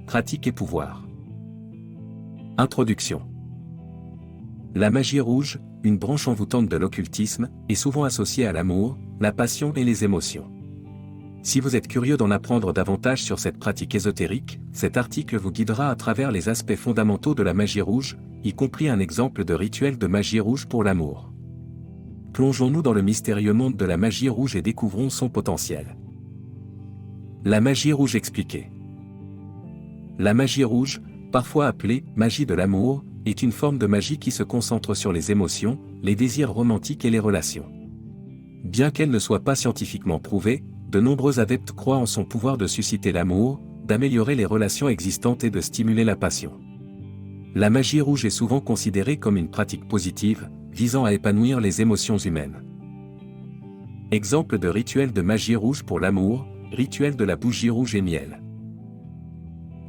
pratique et pouvoir. Introduction. La magie rouge, une branche envoûtante de l'occultisme, est souvent associée à l'amour, la passion et les émotions. Si vous êtes curieux d'en apprendre davantage sur cette pratique ésotérique, cet article vous guidera à travers les aspects fondamentaux de la magie rouge, y compris un exemple de rituel de magie rouge pour l'amour. Plongeons-nous dans le mystérieux monde de la magie rouge et découvrons son potentiel. La magie rouge expliquée. La magie rouge, parfois appelée « magie de l'amour », est une forme de magie qui se concentre sur les émotions, les désirs romantiques et les relations. Bien qu'elle ne soit pas scientifiquement prouvée, de nombreux adeptes croient en son pouvoir de susciter l'amour, d'améliorer les relations existantes et de stimuler la passion. La magie rouge est souvent considérée comme une pratique positive, visant à épanouir les émotions humaines. Exemple de rituel de magie rouge pour l'amour, rituel de la bougie rouge et miel.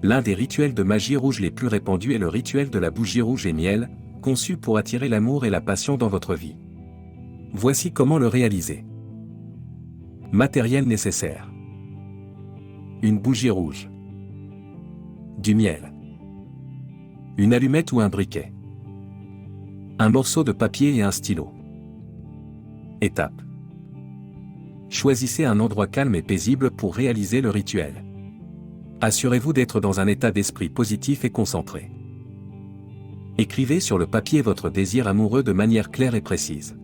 L'un des rituels de magie rouge les plus répandus est le rituel de la bougie rouge et miel, conçu pour attirer l'amour et la passion dans votre vie. Voici comment le réaliser. Matériel nécessaire. Une bougie rouge. Du miel. Une allumette ou un briquet. Un morceau de papier et un stylo. Étape. Choisissez un endroit calme et paisible pour réaliser le rituel. Assurez-vous d'être dans un état d'esprit positif et concentré. Écrivez sur le papier votre désir amoureux de manière claire et précise.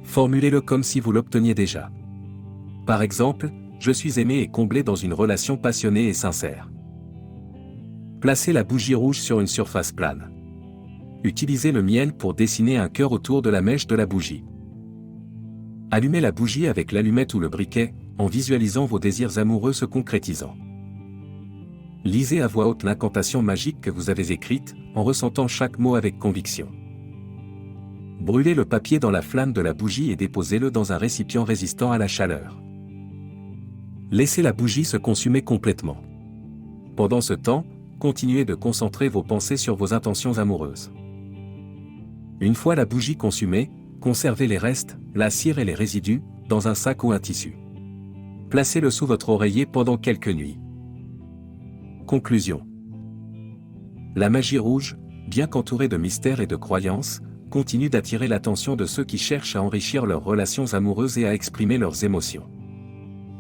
Formulez-le comme si vous l'obteniez déjà. Par exemple, je suis aimé et comblé dans une relation passionnée et sincère. Placez la bougie rouge sur une surface plane. Utilisez le miel pour dessiner un cœur autour de la mèche de la bougie. Allumez la bougie avec l'allumette ou le briquet, en visualisant vos désirs amoureux se concrétisant. Lisez à voix haute l'incantation magique que vous avez écrite, en ressentant chaque mot avec conviction. Brûlez le papier dans la flamme de la bougie et déposez-le dans un récipient résistant à la chaleur. Laissez la bougie se consumer complètement. Pendant ce temps, continuez de concentrer vos pensées sur vos intentions amoureuses. Une fois la bougie consumée, conservez les restes, la cire et les résidus, dans un sac ou un tissu. Placez-le sous votre oreiller pendant quelques nuits. Conclusion. La magie rouge, bien qu'entourée de mystères et de croyances, continue d'attirer l'attention de ceux qui cherchent à enrichir leurs relations amoureuses et à exprimer leurs émotions.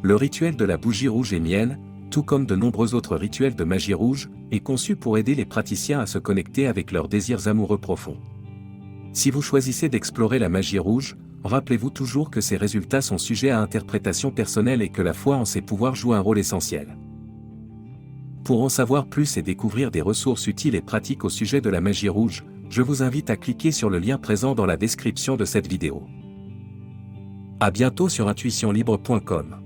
Le rituel de la bougie rouge et miel, tout comme de nombreux autres rituels de magie rouge, est conçu pour aider les praticiens à se connecter avec leurs désirs amoureux profonds. Si vous choisissez d'explorer la magie rouge, rappelez-vous toujours que ces résultats sont sujets à interprétation personnelle et que la foi en ses pouvoirs joue un rôle essentiel. Pour en savoir plus et découvrir des ressources utiles et pratiques au sujet de la magie rouge, je vous invite à cliquer sur le lien présent dans la description de cette vidéo. À bientôt sur intuitionlibre.com.